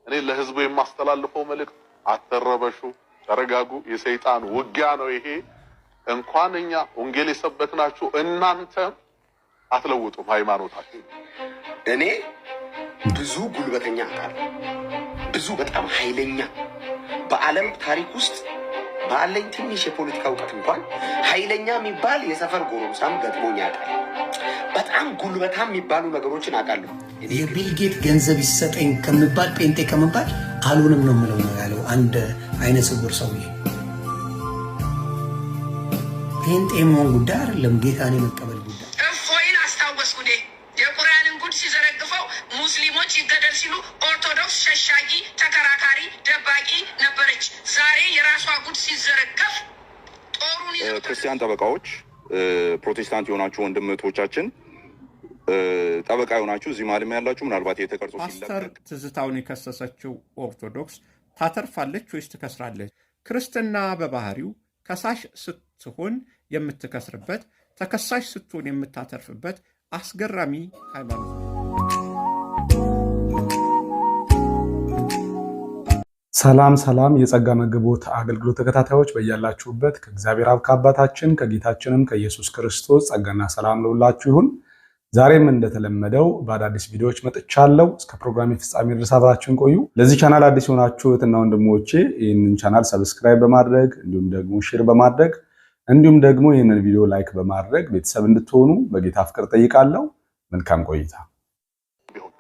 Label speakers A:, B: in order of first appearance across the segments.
A: እኔ ለህዝቡ የማስተላልፈው መልእክት አተረበሹ፣ ተረጋጉ። የሰይጣን ውጊያ ነው ይሄ። እንኳን እኛ ወንጌል የሰበክናችሁ እናንተ አትለውጡም ሃይማኖታችሁ።
B: እኔ ብዙ ጉልበተኛ አካል ብዙ በጣም ኃይለኛ በዓለም ታሪክ ውስጥ ባለኝ ትንሽ የፖለቲካ እውቀት እንኳን ኃይለኛ የሚባል የሰፈር ጎረምሳም ገጥሞኝ ያውቃል። በጣም ጉልበታም የሚባሉ ነገሮችን አውቃለሁ።
C: የቢል ጌት ገንዘብ ይሰጠኝ ከምባል ጴንጤ ከምባል አሉንም ነው የምለው ነው ያለው አንድ አይነ ስውር ሰውዬ። ጴንጤ መሆን ጉዳይ አይደለም፣ ጌታን የመቀበል ጉዳይ።
D: እፎይን አስታወስኩ። የቁርአንን ጉድ ሲዘረግፈው ሙስሊሞች ይገደል ሲሉ ኦርቶዶክስ ሸሻጊ፣ ተከራካሪ፣ ደባቂ ነበረች። ዛሬ የራሷ ጉድ ሲዘረገፍ ጦሩን
E: ክርስቲያን ጠበቃዎች፣ ፕሮቴስታንት የሆናችሁ ወንድምቶቻችን ጠበቃ የሆናችሁ እዚህ ማለም ያላችሁ ምናልባት የተቀርጾ
F: ፓስተር ትዝታውን የከሰሰችው ኦርቶዶክስ ታተርፋለች ወይስ ትከስራለች? ክርስትና በባህሪው ከሳሽ ስትሆን የምትከስርበት፣ ተከሳሽ ስትሆን የምታተርፍበት አስገራሚ ሃይማኖት ነው።
G: ሰላም ሰላም፣ የጸጋ መግቦት አገልግሎት ተከታታዮች በያላችሁበት ከእግዚአብሔር አብ ከአባታችን ከጌታችንም ከኢየሱስ ክርስቶስ ጸጋና ሰላም ለሁላችሁ ይሁን። ዛሬም እንደተለመደው በአዳዲስ ቪዲዮዎች መጥቻለሁ። እስከ ፕሮግራም ፍጻሜ ድረስ አብራችሁን ቆዩ። ለዚህ ቻናል አዲስ የሆናችሁ እህትና ወንድሞቼ ይህንን ቻናል ሰብስክራይብ በማድረግ እንዲሁም ደግሞ ሼር በማድረግ እንዲሁም ደግሞ ይህንን ቪዲዮ ላይክ በማድረግ ቤተሰብ እንድትሆኑ በጌታ ፍቅር ጠይቃለሁ። መልካም ቆይታ።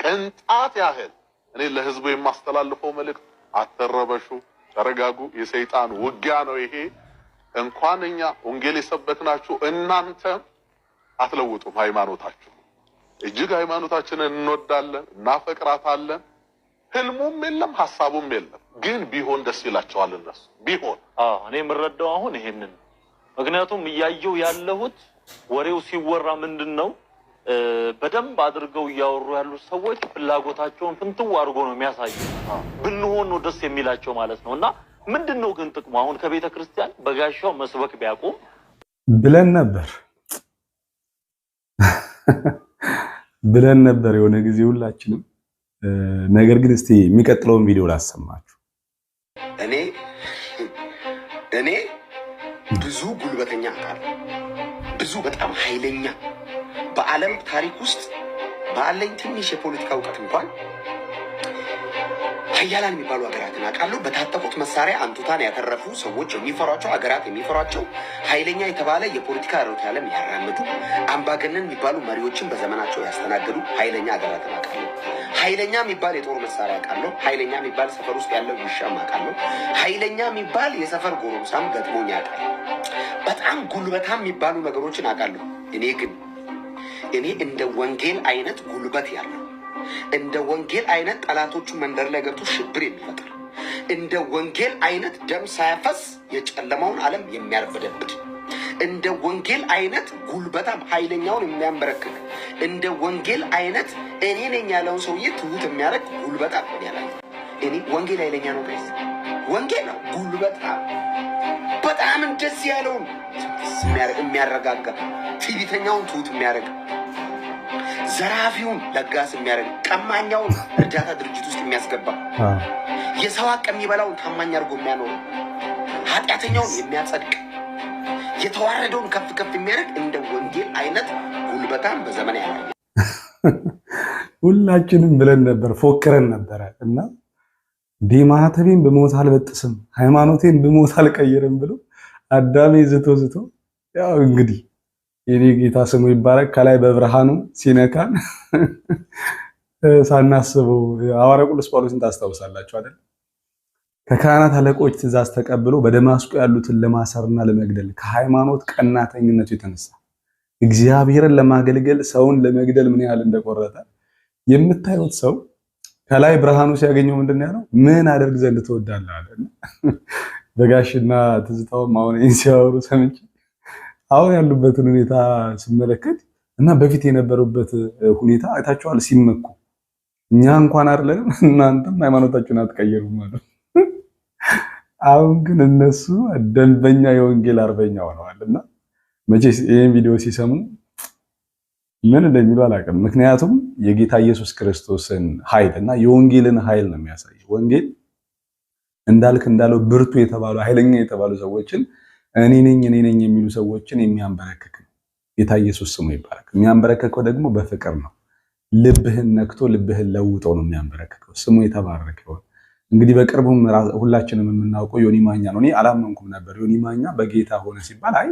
A: ቅንጣት ያህል እኔ ለህዝቡ የማስተላልፈው መልእክት አተረበሹ፣ ተረጋጉ። የሰይጣን ውጊያ ነው ይሄ። እንኳን እኛ ወንጌል የሰበክናችሁ እናንተ አትለውጡም ሃይማኖታችሁ። እጅግ ሃይማኖታችንን እንወዳለን፣ እናፈቅራታለን። ህልሙም የለም ሐሳቡም የለም፣ ግን ቢሆን ደስ ይላቸዋል እነሱ ቢሆን።
H: እኔ የምረዳው አሁን ይሄንን ምክንያቱም እያየው ያለሁት ወሬው ሲወራ ምንድነው በደንብ አድርገው እያወሩ ያሉ ሰዎች ፍላጎታቸውን ፍንትው አድርጎ ነው የሚያሳየው። ብንሆን ነው ደስ የሚላቸው ማለት ነውና ምንድነው ግን ጥቅሙ? አሁን ከቤተ ክርስቲያን በጋሻው መስበክ ቢያቆም
G: ብለን ነበር የሆነ ጊዜ ሁላችንም። ነገር ግን እስቲ የሚቀጥለውን ቪዲዮ ላሰማችሁ።
B: እኔ ብዙ ጉልበተኛ አካል ብዙ በጣም ኃይለኛ በዓለም ታሪክ ውስጥ ባለኝ ትንሽ የፖለቲካ እውቀት እንኳን ኃያላን የሚባሉ ሀገራትን አውቃለሁ። በታጠቁት መሳሪያ አንቱታን ያተረፉ ሰዎች የሚፈሯቸው ሀገራት የሚፈሯቸው ኃይለኛ የተባለ የፖለቲካ ርዕዮተ ዓለም ያራምዱ አምባገነን የሚባሉ መሪዎችን በዘመናቸው ያስተናገዱ ኃይለኛ ሀገራትን አውቃለሁ። ኃይለኛ የሚባል የጦር መሳሪያ አውቃለሁ። ኃይለኛ የሚባል ሰፈር ውስጥ ያለው ውሻም አውቃለሁ። ኃይለኛ የሚባል የሰፈር ጎረምሳም ገጥሞኝ ያውቃል። በጣም ጉልበታም የሚባሉ ነገሮችን አውቃለሁ። እኔ እንደ ወንጌል አይነት ጉልበት ያለው እንደ ወንጌል አይነት ጠላቶቹ መንደር ላይ ገብቶ ሽብር የሚፈጥር እንደ ወንጌል አይነት ደም ሳያፈስ የጨለማውን ዓለም የሚያርበደብድ እንደ ወንጌል አይነት ጉልበታም ኃይለኛውን የሚያንበረክክ እንደ ወንጌል አይነት እኔ ነኝ ያለውን ሰውዬ ትሁት የሚያደርግ ጉልበታም ያለው እኔ ወንጌል ኃይለኛ ነው ጋይስ። ወንጌል ነው ጉልበታም በጣም እንደዚህ ያለውን የሚያረጋጋ ትዕቢተኛውን ትሁት የሚያደርግ ዘራፊውን ለጋስ የሚያደርግ ቀማኛውን እርዳታ ድርጅት ውስጥ የሚያስገባ የሰው ሀቅ የሚበላውን ታማኝ አድርጎ የሚያኖር ኃጢአተኛውን የሚያጸድቅ የተዋረደውን ከፍ ከፍ የሚያደርግ እንደ ወንጌል አይነት ጉልበታም በዘመን ያለ
G: ሁላችንም ብለን ነበር፣ ፎክረን ነበረ እና ዲማተቤን በሞት አልበጥስም ሃይማኖቴን በሞት አልቀየርም ብሎ አዳሜ ዝቶ ያው እንግዲህ የኔ ጌታ ስሙ ይባረክ ከላይ በብርሃኑ ሲነካን ሳናስበው ሐዋርያው ቅዱስ ጳውሎስን ታስታውሳላችሁ አይደል? ከካህናት አለቆች ትእዛዝ ተቀብሎ በደማስቆ ያሉትን ለማሰርና ለመግደል ከሃይማኖት ቀናተኝነቱ የተነሳ እግዚአብሔርን ለማገልገል ሰውን ለመግደል ምን ያህል እንደቆረጠ የምታዩት ሰው ከላይ ብርሃኑ ሲያገኘው ምንድነው ያለው? ምን አደርግ ዘንድ ትወዳለህ አለ። በጋሽና ትዝታውም አሁን ሲያወሩ ሰምቼ አሁን ያሉበትን ሁኔታ ስመለከት እና በፊት የነበሩበት ሁኔታ አይታችኋል። ሲመኩ እኛ እንኳን አይደለም እናንተም ሃይማኖታችሁን አትቀየሩም ማለት። አሁን ግን እነሱ ደንበኛ የወንጌል አርበኛ ሆነዋልና መቼስ ይሄን ቪዲዮ ሲሰሙ ምን እንደሚሉ አላውቅም። ምክንያቱም የጌታ ኢየሱስ ክርስቶስን ኃይል እና የወንጌልን ኃይል ነው የሚያሳየው። ወንጌል እንዳለው ብርቱ የተባሉ ኃይለኛ የተባሉ ሰዎችን እኔ ነኝ የሚሉ ሰዎችን የሚያንበረክክ ነው። ጌታ ኢየሱስ ስሙ ይባረክ። የሚያንበረክከው ደግሞ በፍቅር ነው። ልብህን ነክቶ ልብህን ለውጦ ነው የሚያንበረክከው። ስሙ የተባረከ ይሁን። እንግዲህ በቅርቡም ሁላችንም የምናውቀው ዮኒ ማኛ ነው። እኔ አላመንኩም ነበር ዮኒ ማኛ በጌታ ሆነ ሲባል አይ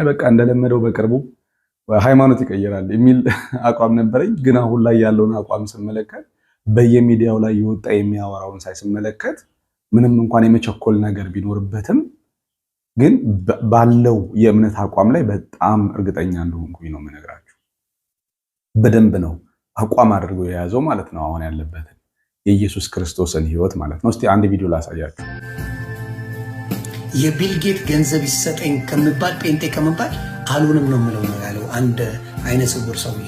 G: በቃ እንደለመደው በቅርቡ ሃይማኖት ይቀየራል የሚል አቋም ነበረኝ። ግን አሁን ላይ ያለውን አቋም ስመለከት በየሚዲያው ላይ የወጣ የሚያወራውን ሳይስመለከት ምንም እንኳን የመቸኮል ነገር ቢኖርበትም ግን ባለው የእምነት አቋም ላይ በጣም እርግጠኛ እንደሆንኩኝ ነው የምነግራችሁ። በደንብ ነው አቋም አድርጎ የያዘው ማለት ነው አሁን ያለበትን የኢየሱስ ክርስቶስን ሕይወት ማለት ነው። እስቲ አንድ ቪዲዮ ላሳያችሁ።
C: የቢል ጌት ገንዘብ ይሰጠኝ ከምባል ጴንጤ ከምባል አሉንም ነው የምለው ነው ያለው አንድ አይነ ስውር ሰውዬ።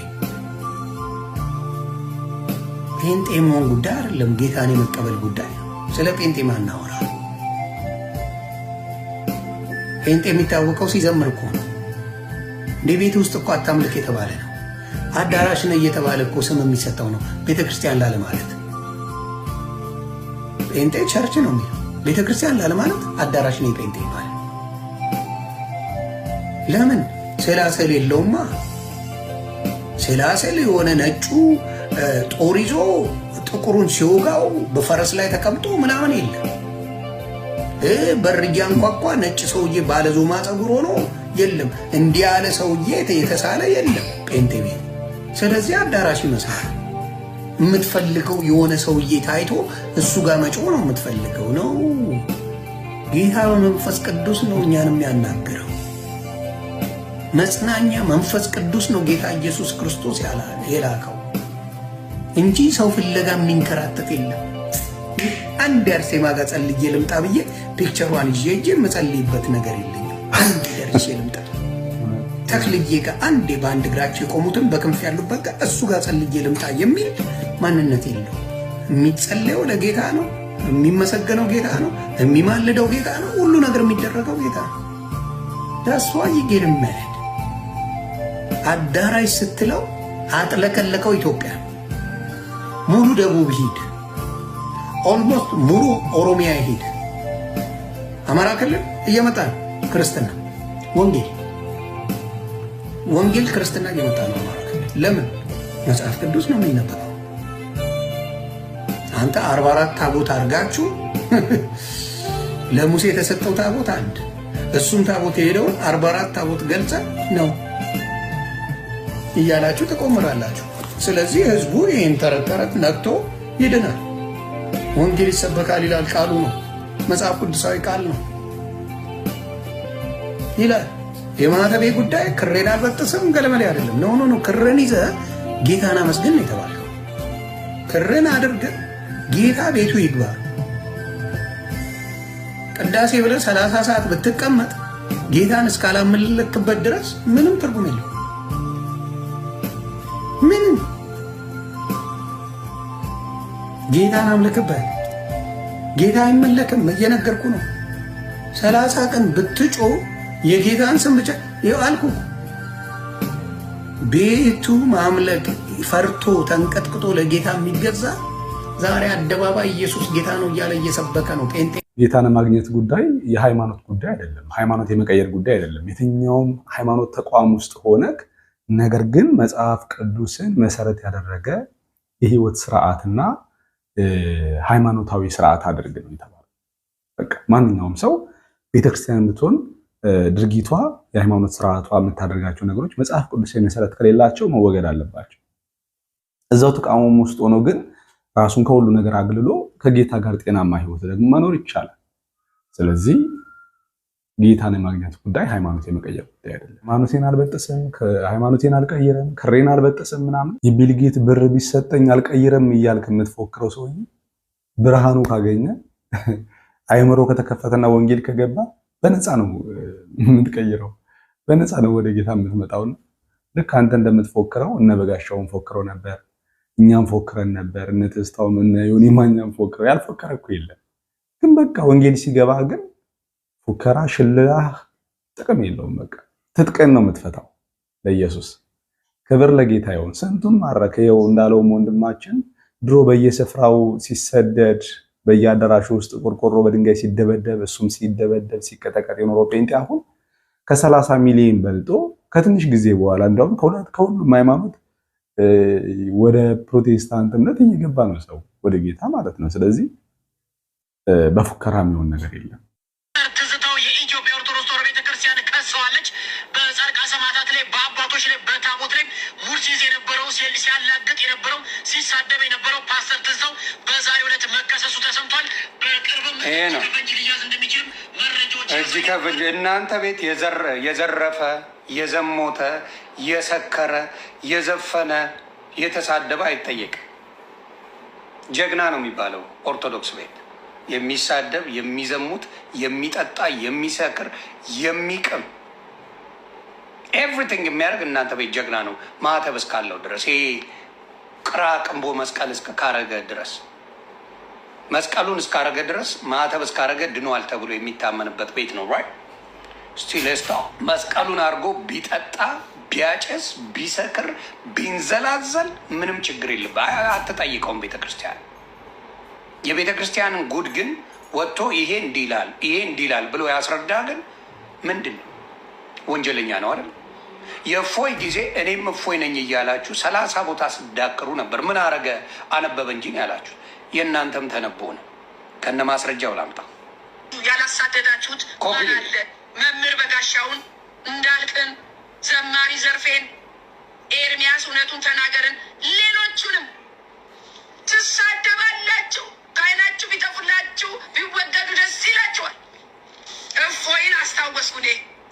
C: ጴንጤ መሆን ጉዳይ አይደለም፣ ጌታን የመቀበል ጉዳይ ነው። ስለ ጴንጤ ማናወራ? ጴንጤ የሚታወቀው ሲዘምር እኮ ነው። እንደ ቤት ውስጥ እኮ አታምልክ የተባለ ነው። አዳራሽ ነው እየተባለ እኮ ስም የሚሰጠው ነው ቤተክርስቲያን ላለ ማለት። ጴንጤ ቸርች ነው የሚለው፣ ቤተክርስቲያን ላለ ማለት አዳራሽ ነው ጴንጤ ይባላል። ለምን? ስላሰል የለውማ። ስላሰል የሆነ ነጩ ጦር ይዞ ጥቁሩን ሲወጋው በፈረስ ላይ ተቀምጦ ምናምን የለም። በር እያንኳኳ ነጭ ሰውዬ ባለዞማ ፀጉር ሆኖ የለም። እንዲህ ያለ ሰውዬ የተሳለ የለም ጴንጤ ቤት። ስለዚህ አዳራሽ ይመስላል። የምትፈልገው የሆነ ሰውዬ ታይቶ እሱ ጋር መጮህ ነው የምትፈልገው ነው። ጌታ በመንፈስ ቅዱስ ነው እኛን የሚያናግረው። መጽናኛ መንፈስ ቅዱስ ነው ጌታ ኢየሱስ ክርስቶስ የላከው እንጂ ሰው ፍለጋ የሚንከራተት የለም። አንድ አርሴማ ጋር ጸልዬ ልምጣ ብዬ ፒክቸሯን ይዤ የምጸልይበት ነገር የለኝም። አንድ ደርሼ ልምጣ ተክልዬ ጋር አንዴ በአንድ እግራቸው የቆሙትን በክንፍ ያሉበት ጋር እሱ ጋር ጸልዬ ልምጣ የሚል ማንነት የለው። የሚጸለየው ለጌታ ነው፣ የሚመሰገነው ጌታ ነው፣ የሚማልደው ጌታ ነው፣ ሁሉ ነገር የሚደረገው ጌታ ነው። ዳስዋ ይጌንም መሄድ አዳራሽ ስትለው አጥለቀለቀው። ኢትዮጵያ ሙሉ ደቡብ ሂድ፣ ኦልሞስት ሙሉ ኦሮሚያ ሂድ፣ አማራ ክልል እየመጣ ነው ክርስትና ወንጌል ክርስትና እየመጣ ነው አማራ ክልል። ለምን? መጽሐፍ ቅዱስ ነው የሚነበበው። አንተ 44 ታቦት አድርጋችሁ ለሙሴ የተሰጠው ታቦት አንድ፣ እሱም ታቦት የሄደውን 44 ታቦት ገልጸ ነው እያላችሁ ተቆምራላችሁ። ስለዚህ ህዝቡ ይህን ተረት ተረት ነቅቶ ይድናል። ወንጌል ይሰበካል ይላል ቃሉ ነው፣ መጽሐፍ ቅዱሳዊ ቃል ነው ይላል። የማተቤ ጉዳይ ክሬን አልበጥስም ገለመሌ አይደለም። ኖ ክርን ይዘ ጌታን አመስግን ነው የተባለው። ክርን አድርገ ጌታ ቤቱ ይግባ። ቅዳሴ ብለህ 30 ሰዓት ብትቀመጥ ጌታን እስካላመለክበት ድረስ ምንም ትርጉም የለው። ምንም ጌታን አምልክበት። ጌታ አይመለክም፣ እየነገርኩ ነው። 30 ቀን ብትጮ የጌታን ስም ብቻ አልኩ። ቤቱ ማምለክ ፈርቶ ተንቀጥቅጦ ለጌታ የሚገዛ ዛሬ አደባባይ ኢየሱስ ጌታ ነው እያለ እየሰበከ ነው። ጴንጤ
G: ጌታን ማግኘት ጉዳይ የሃይማኖት ጉዳይ አይደለም። ሃይማኖት የመቀየር ጉዳይ አይደለም። የትኛውም ሃይማኖት ተቋም ውስጥ ሆነክ ነገር ግን መጽሐፍ ቅዱስን መሰረት ያደረገ የህይወት ስርዓትና ሃይማኖታዊ ስርዓት አድርግ ነው የተባለው። በቃ ማንኛውም ሰው ቤተክርስቲያን ብትሆን ድርጊቷ የሃይማኖት ስርዓቷ የምታደርጋቸው ነገሮች መጽሐፍ ቅዱስ መሰረት ከሌላቸው መወገድ አለባቸው። እዛው ተቃውሞ ውስጥ ሆኖ ግን ራሱን ከሁሉ ነገር አግልሎ ከጌታ ጋር ጤናማ ህይወት ደግሞ መኖር ይቻላል። ስለዚህ ጌታን የማግኘት ጉዳይ ሃይማኖት የመቀየር ጉዳይ አይደለም። ሃይማኖቴን አልበጥስም፣ ሃይማኖቴን አልቀይርም፣ ክሬን አልበጥስም ምናምን የቢል ጌት ብር ቢሰጠኝ አልቀይርም እያልክ የምትፎክረው ሰውዬ ብርሃኑ ካገኘ አይምሮ ከተከፈተና ወንጌል ከገባ በነፃ ነው የምትቀይረው፣ በነፃ ነው ወደ ጌታ የምትመጣው። ልክ አንተ እንደምትፎክረው እነ በጋሻውን ፎክረው ነበር፣ እኛም ፎክረን ነበር፣ እነ ትዝታውም እነ ዮኒ ማኛም ፎክረው። ያልፎከረ እኮ የለም። ግን በቃ ወንጌል ሲገባ ግን ፉከራ ሽልላ ጥቅም የለውም። በቃ ትጥቀን ነው የምትፈታው ለኢየሱስ። ክብር ለጌታ ይሁን። ስንቱን ማረከ። ይኸው እንዳለውም ወንድማችን ድሮ በየስፍራው ሲሰደድ በየአዳራሹ ውስጥ ቆርቆሮ በድንጋይ ሲደበደብ እሱም ሲደበደብ ሲቀጠቀጥ የኖረው ጴንጤ አሁን ከ30 ሚሊዮን በልጦ ከትንሽ ጊዜ በኋላ እንደውም ከሁሉም ሃይማኖት ወደ ፕሮቴስታንትነት እየገባ ነው ሰው ወደ ጌታ ማለት ነው። ስለዚህ በፉከራ የሚሆን ነገር የለም።
D: ትዝታው የኢትዮጵያ ኦርቶዶክስ ተዋሕዶ ቤተክርስቲያን ከሰዋለች። በጻድቃ ሰማዕታት ላይ በአባቶች ላይ በታቦት ላይ ሙድ ሲይዝ የነበረው ሲያላግጥ የነበረው ሲሳደብ የነበረው ፓስተር ትዝታው በዛሬው ዕለት መከሰሱ ተሰምቷል። በቅርብም ከፍንጅ ሊያዝ እንደሚችልም መረጃዎች
I: እዚህ ከፍንጅ እናንተ ቤት የዘረፈ የዘሞተ የሰከረ የዘፈነ የተሳደበ አይጠየቅም። ጀግና ነው የሚባለው ኦርቶዶክስ ቤት። የሚሳደብ የሚዘሙት የሚጠጣ የሚሰክር የሚቅም ኤቭሪቲንግ የሚያደርግ እናንተ ቤት ጀግና ነው። ማዕተብ እስካለው ድረስ ይሄ ቅራቅንቦ መስቀል እስካረገ ድረስ መስቀሉን እስካረገ ድረስ ማዕተብ እስካረገ ድኗል ተብሎ የሚታመንበት ቤት ነው። ራይት ስቲል መስቀሉን አድርጎ ቢጠጣ ቢያጨስ ቢሰክር ቢንዘላዘል ምንም ችግር የለም። አትጠይቀውም ቤተክርስቲያን። የቤተ ክርስቲያንን ጉድ ግን ወጥቶ ይሄ እንዲላል ብሎ ያስረዳ ግን ምንድን ነው? ወንጀለኛ ነው አይደል? የእፎይ ጊዜ እኔም እፎይ ነኝ እያላችሁ 30 ቦታ ስዳክሩ ነበር። ምን አረገ? አነበበ እንጂ ያላችሁ የእናንተም ተነቦ ነው። ከነ ማስረጃው ላምጣ።
D: ያላሳደዳችሁት ማን አለ? መምህር በጋሻውን፣ እንዳልክን፣ ዘማሪ ዘርፌን፣ ኤርሚያስ እውነቱን ተናገርን፣ ሌሎቹንም ትሳደባላችሁ። ከዓይናችሁ ቢጠፉላችሁ ቢወገዱ ደስ ይላችኋል። እፎይን አስታወስኩ።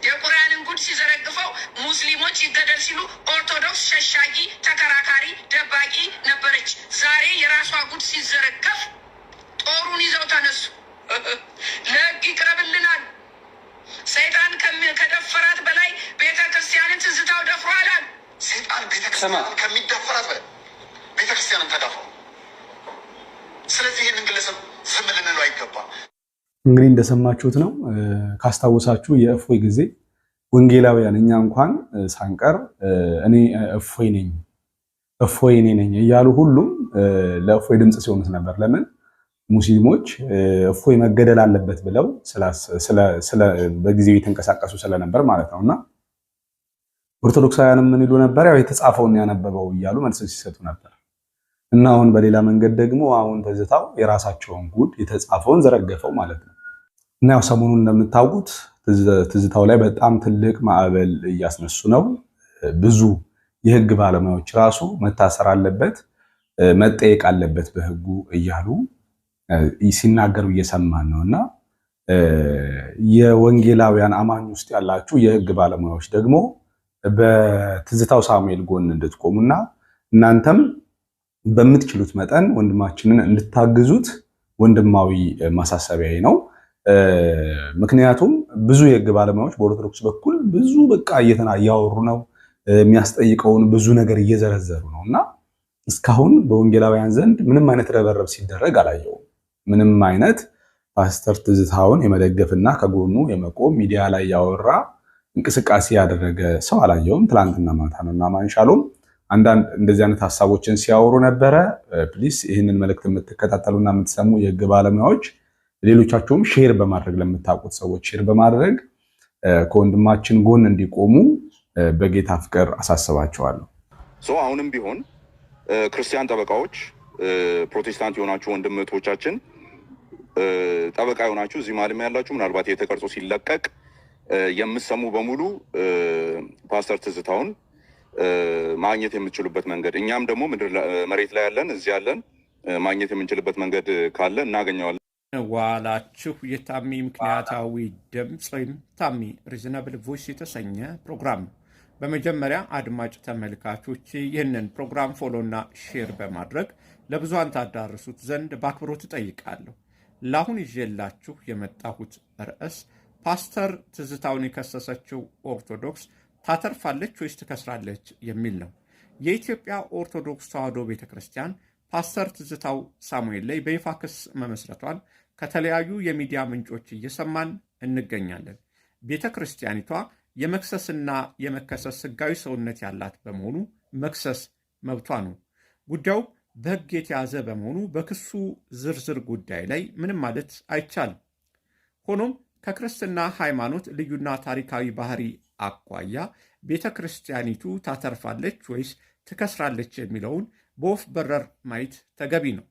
D: የቁርአንን ጉድ ሲዘረግፈው ሙስሊሞች ይገደል ሲሉ ኦርቶዶክስ ሸሻጊ፣ ተከራካሪ፣ ደባቂ ነበረች። ዛሬ የራሷ ጉድ ሲዘረገፍ ጦሩን ይዘው ተነሱ። ለሕግ ይቅረብልናል። ሰይጣን ከደፈራት በላይ ቤተ ክርስቲያንን ትዝታው ደፍሯል።
J: ሰይጣን ቤተ ክርስቲያንን ከሚደፈራት በላይ ቤተ ክርስቲያንን ተደፍሯል። ስለዚህ ይህንን ግለሰብ ዝም ልንለው አይገባም።
G: እንግዲህ እንደሰማችሁት ነው። ካስታወሳችሁ የእፎይ ጊዜ ወንጌላውያን እኛ እንኳን ሳንቀር እኔ እፎይ እኔ ነኝ እያሉ ሁሉም ለእፎይ ድምፅ ሲሆኑት ነበር። ለምን? ሙስሊሞች እፎይ መገደል አለበት ብለው በጊዜው የተንቀሳቀሱ ስለነበር ማለት ነው። እና ኦርቶዶክሳውያንም ምን ይሉ ነበር? ያው የተጻፈውን ያነበበው እያሉ መልስ ሲሰጡ ነበር። እና አሁን በሌላ መንገድ ደግሞ አሁን ትዝታው የራሳቸውን ጉድ የተጻፈውን ዘረገፈው ማለት ነው። እና ያው ሰሞኑን እንደምታውቁት ትዝታው ላይ በጣም ትልቅ ማዕበል እያስነሱ ነው። ብዙ የህግ ባለሙያዎች ራሱ መታሰር አለበት፣ መጠየቅ አለበት በህጉ እያሉ ሲናገሩ እየሰማን ነው። እና የወንጌላውያን አማኝ ውስጥ ያላችሁ የህግ ባለሙያዎች ደግሞ በትዝታው ሳሙኤል ጎን እንድትቆሙና እናንተም በምትችሉት መጠን ወንድማችንን እንድታግዙት ወንድማዊ ማሳሰቢያዬ ነው። ምክንያቱም ብዙ የህግ ባለሙያዎች በኦርቶዶክስ በኩል ብዙ እያወሩ ነው፣ የሚያስጠይቀውን ብዙ ነገር እየዘረዘሩ ነው። እና እስካሁን በወንጌላውያን ዘንድ ምንም አይነት ረበረብ ሲደረግ አላየውም። ምንም አይነት ፓስተር ትዝታውን የመደገፍና ከጎኑ የመቆም ሚዲያ ላይ ያወራ እንቅስቃሴ ያደረገ ሰው አላየውም። ትላንትና ማታ ነው እና ማንሻሎም አንዳንድ እንደዚህ አይነት ሀሳቦችን ሲያወሩ ነበረ። ፕሊስ ይህንን መልእክት የምትከታተሉና የምትሰሙ የህግ ባለሙያዎች ሌሎቻችሁም ሼር በማድረግ ለምታውቁት ሰዎች ሼር በማድረግ ከወንድማችን ጎን እንዲቆሙ በጌታ ፍቅር አሳስባቸዋለሁ።
E: አሁንም ቢሆን ክርስቲያን ጠበቃዎች፣ ፕሮቴስታንት የሆናችሁ ወንድም እህቶቻችን ጠበቃ የሆናችሁ እዚህ ማለም ያላችሁ ምናልባት የተቀርጾ ሲለቀቅ የምትሰሙ በሙሉ ፓስተር ትዝታውን ማግኘት የምትችሉበት መንገድ እኛም ደግሞ መሬት ላይ ያለን እዚህ ያለን ማግኘት የምንችልበት መንገድ ካለ እናገኘዋለን።
F: ዋላችሁ የታሚ ምክንያታዊ ድምፅ ወይም ታሚ ሪዝናብል ቮይስ የተሰኘ ፕሮግራም ነው። በመጀመሪያ አድማጭ ተመልካቾች ይህንን ፕሮግራም ፎሎና ሼር በማድረግ ለብዙሃን ታዳርሱት ዘንድ በአክብሮት እጠይቃለሁ። ለአሁን ይዤላችሁ የመጣሁት ርዕስ ፓስተር ትዝታውን የከሰሰችው ኦርቶዶክስ ታተርፋለች ወይስ ትከስራለች የሚል ነው። የኢትዮጵያ ኦርቶዶክስ ተዋሕዶ ቤተክርስቲያን ፓስተር ትዝታው ሳሙኤል ላይ በይፋ ክስ መመስረቷን ከተለያዩ የሚዲያ ምንጮች እየሰማን እንገኛለን። ቤተ ክርስቲያኒቷ የመክሰስና የመከሰስ ህጋዊ ሰውነት ያላት በመሆኑ መክሰስ መብቷ ነው። ጉዳዩ በሕግ የተያዘ በመሆኑ በክሱ ዝርዝር ጉዳይ ላይ ምንም ማለት አይቻልም። ሆኖም ከክርስትና ሃይማኖት ልዩና ታሪካዊ ባህሪ አኳያ ቤተ ክርስቲያኒቱ ታተርፋለች ወይስ ትከስራለች የሚለውን በወፍ በረር ማየት ተገቢ ነው።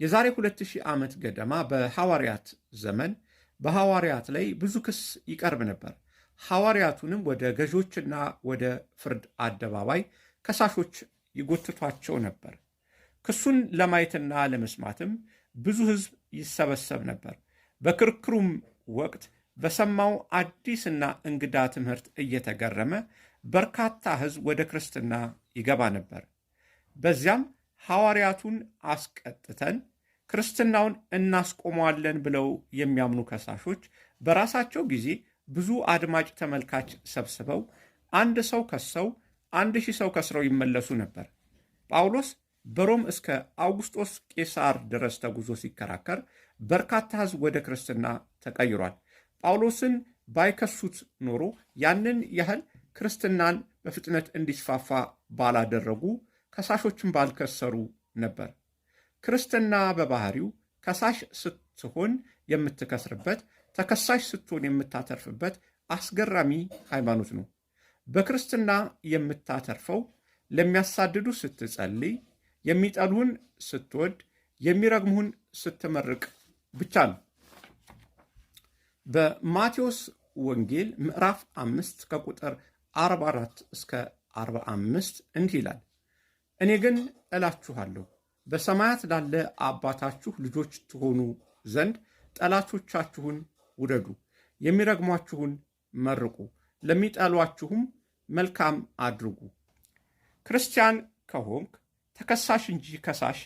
F: የዛሬ 2000 ዓመት ገደማ በሐዋርያት ዘመን በሐዋርያት ላይ ብዙ ክስ ይቀርብ ነበር። ሐዋርያቱንም ወደ ገዦችና ወደ ፍርድ አደባባይ ከሳሾች ይጎትቷቸው ነበር። ክሱን ለማየትና ለመስማትም ብዙ ሕዝብ ይሰበሰብ ነበር። በክርክሩም ወቅት በሰማው አዲስና እንግዳ ትምህርት እየተገረመ በርካታ ሕዝብ ወደ ክርስትና ይገባ ነበር። በዚያም ሐዋርያቱን አስቀጥተን ክርስትናውን እናስቆመዋለን ብለው የሚያምኑ ከሳሾች በራሳቸው ጊዜ ብዙ አድማጭ ተመልካች ሰብስበው አንድ ሰው ከሰው 1000 ሰው ከስረው ይመለሱ ነበር። ጳውሎስ በሮም እስከ አውግስጦስ ቄሳር ድረስ ተጉዞ ሲከራከር በርካታ ሕዝብ ወደ ክርስትና ተቀይሯል። ጳውሎስን ባይከሱት ኖሮ ያንን ያህል ክርስትናን በፍጥነት እንዲስፋፋ ባላደረጉ፣ ከሳሾችን ባልከሰሩ ነበር። ክርስትና በባህሪው ከሳሽ ስትሆን የምትከስርበት፣ ተከሳሽ ስትሆን የምታተርፍበት አስገራሚ ሃይማኖት ነው። በክርስትና የምታተርፈው ለሚያሳድዱ ስትጸልይ፣ የሚጠሉህን ስትወድ፣ የሚረግሙህን ስትመርቅ ብቻ ነው። በማቴዎስ ወንጌል ምዕራፍ 5 ከቁጥር 44 እስከ 45 እንዲህ ይላል፣ እኔ ግን እላችኋለሁ በሰማያት ላለ አባታችሁ ልጆች ትሆኑ ዘንድ ጠላቶቻችሁን ውደዱ፣ የሚረግሟችሁን መርቁ፣ ለሚጠሏችሁም መልካም አድርጉ። ክርስቲያን ከሆንክ ተከሳሽ እንጂ ከሳሽ፣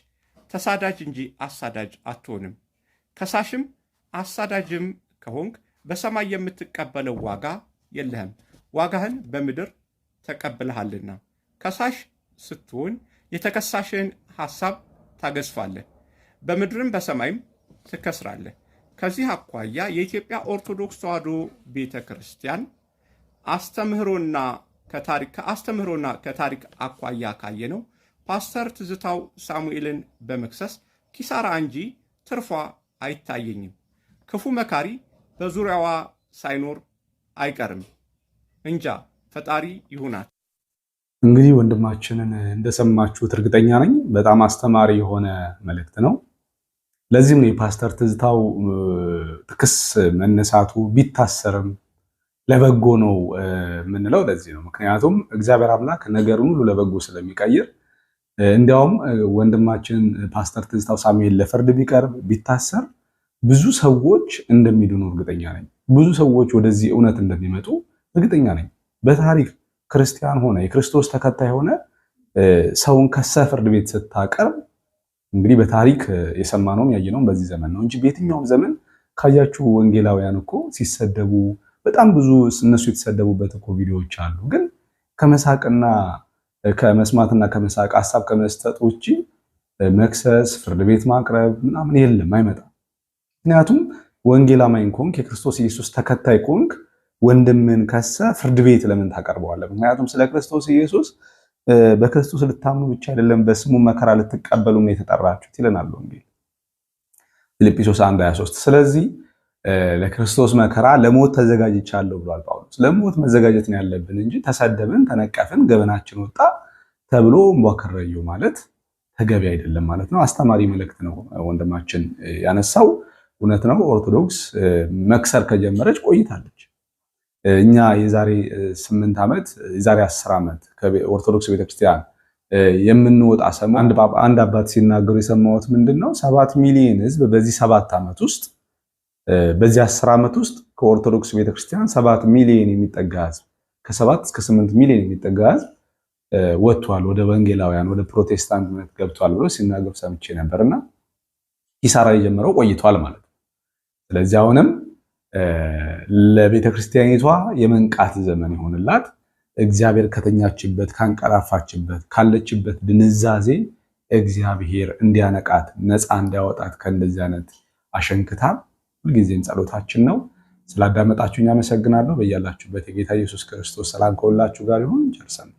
F: ተሳዳጅ እንጂ አሳዳጅ አትሆንም። ከሳሽም አሳዳጅም ከሆንክ በሰማይ የምትቀበለው ዋጋ የለህም፣ ዋጋህን በምድር ተቀብለሃልና። ከሳሽ ስትሆን የተከሳሽን ሐሳብ ታገዝፋለህ፣ በምድርም በሰማይም ትከስራለህ። ከዚህ አኳያ የኢትዮጵያ ኦርቶዶክስ ተዋሕዶ ቤተ ክርስቲያን አስተምህሮና ከታሪክ አኳያ ካየነው ፓስተር ትዝታው ሳሙኤልን በመክሰስ ኪሳራ እንጂ ትርፏ አይታየኝም። ክፉ መካሪ በዙሪያዋ ሳይኖር አይቀርም። እንጃ ፈጣሪ ይሁናት።
G: እንግዲህ ወንድማችንን እንደሰማችሁት እርግጠኛ ነኝ በጣም አስተማሪ የሆነ መልእክት ነው። ለዚህም ነው የፓስተር ትዝታው ክስ መነሳቱ ቢታሰርም ለበጎ ነው የምንለው ለዚህ ነው። ምክንያቱም እግዚአብሔር አምላክ ነገሩን ሁሉ ለበጎ ስለሚቀይር። እንዲያውም ወንድማችን ፓስተር ትዝታው ሳሙኤል ለፍርድ ቢቀርብ ቢታሰር ብዙ ሰዎች እንደሚድኑ እርግጠኛ ነኝ። ብዙ ሰዎች ወደዚህ እውነት እንደሚመጡ እርግጠኛ ነኝ። በታሪክ ክርስቲያን ሆነ የክርስቶስ ተከታይ ሆነ ሰውን ከሰ ፍርድ ቤት ስታቀርብ እንግዲህ በታሪክ የሰማነውም ያየነውም በዚህ ዘመን ነው እንጂ በየትኛውም ዘመን ካያችሁ ወንጌላውያን እኮ ሲሰደቡ በጣም ብዙ እነሱ የተሰደቡበት እኮ ቪዲዮዎች አሉ። ግን ከመሳቅና ከመስማትና ከመሳቅ ሀሳብ ከመስጠት ውጪ መክሰስ፣ ፍርድ ቤት ማቅረብ ምናምን የለም፣ አይመጣም። ምክንያቱም ወንጌል አማኝ ኮንክ የክርስቶስ ኢየሱስ ተከታይ ኮንክ ወንድምን ከሰ ፍርድ ቤት ለምን ታቀርበዋለህ? ምክንያቱም ስለ ክርስቶስ ኢየሱስ በክርስቶስ ልታምኑ ብቻ አይደለም በስሙ መከራ ልትቀበሉ ነው የተጠራችሁት ይለናል ወንጌል ፊልጵስዩስ 1:23። ስለዚህ ለክርስቶስ መከራ ለሞት ተዘጋጅቻለሁ ብሏል ጳውሎስ። ለሞት መዘጋጀት ነው ያለብን እንጂ ተሰደብን፣ ተነቀፍን፣ ገበናችን ወጣ ተብሎ ሟከረዩ ማለት ተገቢ አይደለም ማለት ነው። አስተማሪ መልእክት ነው ወንድማችን ያነሳው። እውነት ነው። ኦርቶዶክስ መክሰር ከጀመረች ቆይታለች። እኛ የዛሬ 8 ዓመት የዛሬ 10 ዓመት ከኦርቶዶክስ ቤተክርስቲያን የምንወጣ ሰሞን አንድ አባት ሲናገሩ የሰማሁት ምንድነው 7 ሚሊዮን ህዝብ በዚህ 7 ዓመት ውስጥ በዚህ 10 ዓመት ውስጥ ከኦርቶዶክስ ቤተክርስቲያን 7 ሚሊዮን የሚጠጋ ህዝብ ከ7 እስከ 8 ሚሊዮን የሚጠጋ ህዝብ ወጥቷል፣ ወደ ወንጌላውያን ወደ ፕሮቴስታንትነት ገብቷል ብሎ ሲናገሩ ሰምቼ ነበርና ኪሳራ የጀመረው ቆይቷል ማለት ነው። ስለዚህ አሁንም ለቤተክርስቲያኒቷ የመንቃት ዘመን ይሆንላት። እግዚአብሔር ከተኛችበት ካንቀላፋችበት ካለችበት ድንዛዜ እግዚአብሔር እንዲያነቃት ነፃ እንዲያወጣት ከእንደዚህ አይነት አሸንክታ ሁልጊዜም ጸሎታችን ነው። ስላዳመጣችሁኝ አመሰግናለሁ። በያላችሁበት የጌታ ኢየሱስ ክርስቶስ ሰላም ከሁላችሁ ጋር ይሁን። ጨርሰናል።